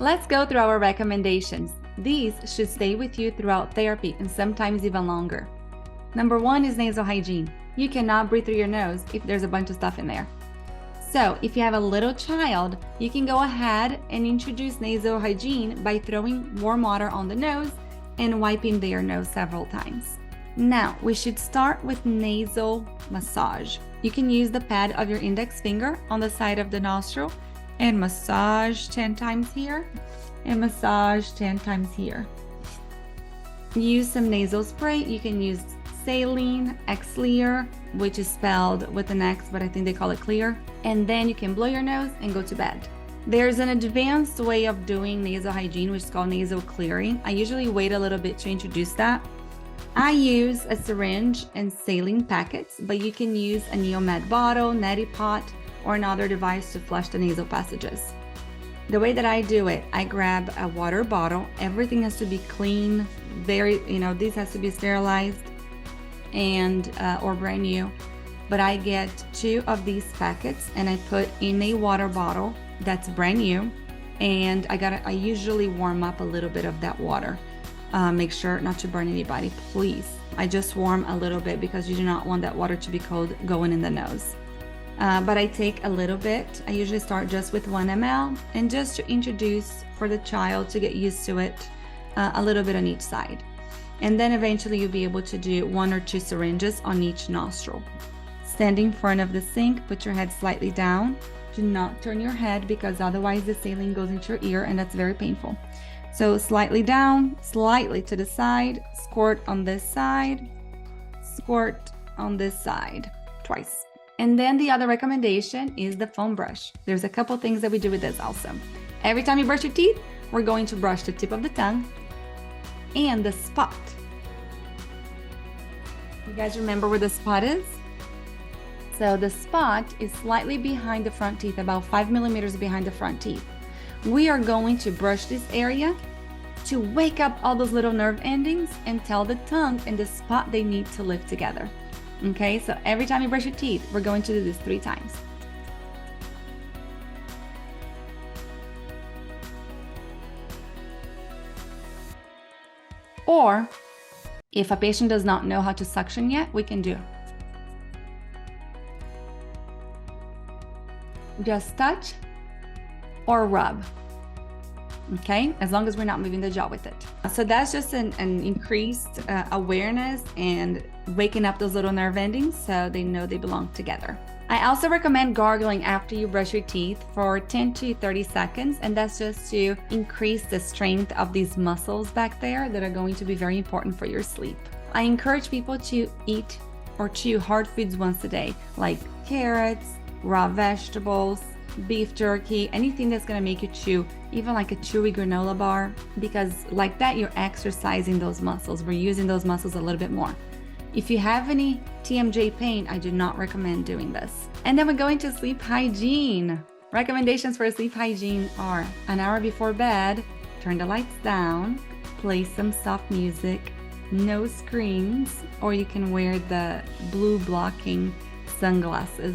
Let's go through our recommendations. These should stay with you throughout therapy and sometimes even longer. Number 1 is nasal hygiene. You cannot breathe through your nose if there's a bunch of stuff in there. So if you have a little child, you can go ahead and introduce nasal hygiene by throwing warm water on the nose and wiping their nose several times. Now, we should start with nasal massage. You can use the pad of your index finger on the side of the nostril and massage 10 times here and massage 10 times here. Use some nasal spray. You can use saline, Xlear, which is spelled with an X, but I think they call it clear. And then you can blow your nose and go to bed. There's an advanced way of doing nasal hygiene, which is called nasal clearing. I usually wait a little bit to introduce that. I use a syringe and saline packets, but you can use a Neomed bottle, neti pot, or another device to flush the nasal passages. The way that I do it, I grab a water bottle. Everything has to be clean, this has to be sterilized and or brand new. But I get 2 of these packets and I put in a water bottle that's brand new, and I usually warm up a little bit of that water. Make sure not to burn anybody, please. I just warm a little bit because you do not want that water to be cold going in the nose. But I take a little bit. I usually start just with 1 ml and just to introduce for the child to get used to it, a little bit on each side. And then eventually you'll be able to do 1 or 2 syringes on each nostril. Stand in front of the sink, put your head slightly down. Do not turn your head because otherwise the saline goes into your ear and that's very painful. So slightly down, slightly to the side, squirt on this side, squirt on this side, twice. And then the other recommendation is the foam brush. There's a couple things that we do with this also. Every time you brush your teeth, we're going to brush the tip of the tongue and the spot. You guys remember where the spot is? So the spot is slightly behind the front teeth, about 5 millimeters behind the front teeth. We are going to brush this area to wake up all those little nerve endings and tell the tongue and the spot they need to live together. Okay, so every time you brush your teeth, we're going to do this 3 times. Or if a patient does not know how to suction yet, we can do just touch or rub. Okay, as long as we're not moving the jaw with it. So that's just an increased awareness and waking up those little nerve endings so they know they belong together. I also recommend gargling after you brush your teeth for 10 to 30 seconds, and that's just to increase the strength of these muscles back there that are going to be very important for your sleep. I encourage people to eat or chew hard foods once a day, like carrots, raw vegetables, beef jerky, anything that's going to make you chew, even like a chewy granola bar, because like that you're exercising those muscles. We're using those muscles a little bit more. If you have any TMJ pain, I do not recommend doing this. And then we're going to sleep hygiene. Recommendations for sleep hygiene are an hour before bed, turn the lights down, play some soft music, no screens, or you can wear the blue light blocking sunglasses.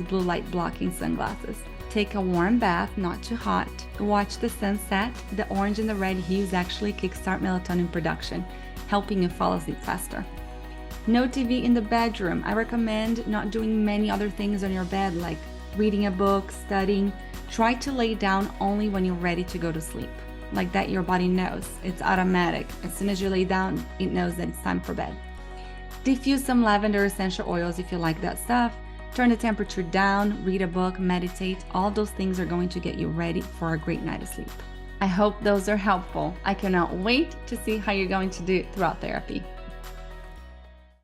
Take a warm bath, not too hot. Watch the sunset. The orange and the red hues actually kickstart melatonin production, helping you fall asleep faster. No TV in the bedroom. I recommend not doing many other things on your bed, like reading a book, studying. Try to lay down only when you're ready to go to sleep. Like that, your body knows. It's automatic. As soon as you lay down, it knows that it's time for bed. Diffuse some lavender essential oils if you like that stuff. Turn the temperature down, read a book, meditate. All those things are going to get you ready for a great night of sleep. I hope those are helpful. I cannot wait to see how you're going to do throughout therapy.